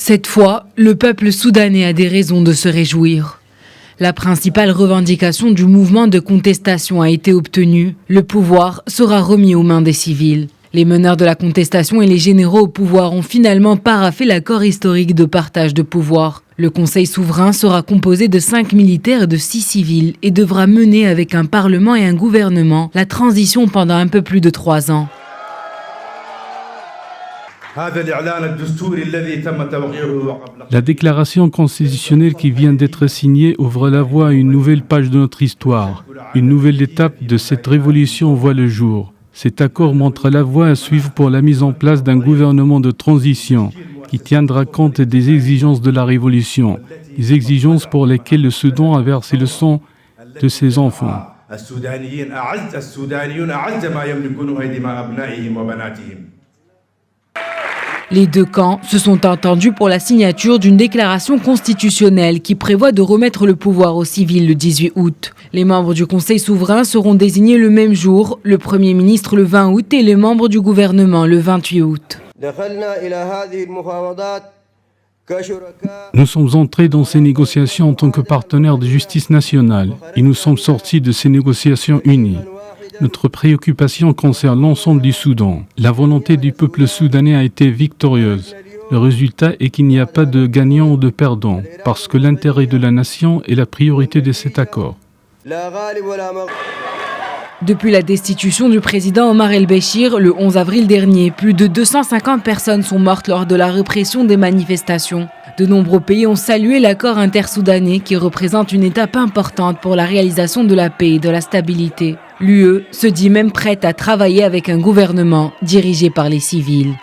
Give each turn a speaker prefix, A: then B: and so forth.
A: Cette fois, le peuple soudanais a des raisons de se réjouir. La principale revendication du mouvement de contestation a été obtenue. Le pouvoir sera remis aux mains des civils. Les meneurs de la contestation et les généraux au pouvoir ont finalement paraphé l'accord historique de partage de pouvoir. Le Conseil souverain sera composé de 5 militaires et de 6 civils et devra mener avec un parlement et un gouvernement la transition pendant un peu plus de 3 ans.
B: La déclaration constitutionnelle qui vient d'être signée ouvre la voie à une nouvelle page de notre histoire. Une nouvelle étape de cette révolution voit le jour. Cet accord montre la voie à suivre pour la mise en place d'un gouvernement de transition qui tiendra compte des exigences de la révolution, des exigences pour lesquelles le Soudan a versé le sang de ses enfants.
A: Les deux camps se sont entendus pour la signature d'une déclaration constitutionnelle qui prévoit de remettre le pouvoir aux civils le 18 août. Les membres du Conseil souverain seront désignés le même jour, le Premier ministre le 20 août et les membres du gouvernement le 28 août.
B: Nous sommes entrés dans ces négociations en tant que partenaires de justice nationale et nous sommes sortis de ces négociations unis. Notre préoccupation concerne l'ensemble du Soudan. La volonté du peuple soudanais a été victorieuse. Le résultat est qu'il n'y a pas de gagnant ou de perdant, parce que l'intérêt de la nation est la priorité de cet accord.
A: Depuis la destitution du président Omar el-Béchir le 11 avril dernier, plus de 250 personnes sont mortes lors de la répression des manifestations. De nombreux pays ont salué l'accord intersoudanais qui représente une étape importante pour la réalisation de la paix et de la stabilité. L'UE se dit même prête à travailler avec un gouvernement dirigé par les civils.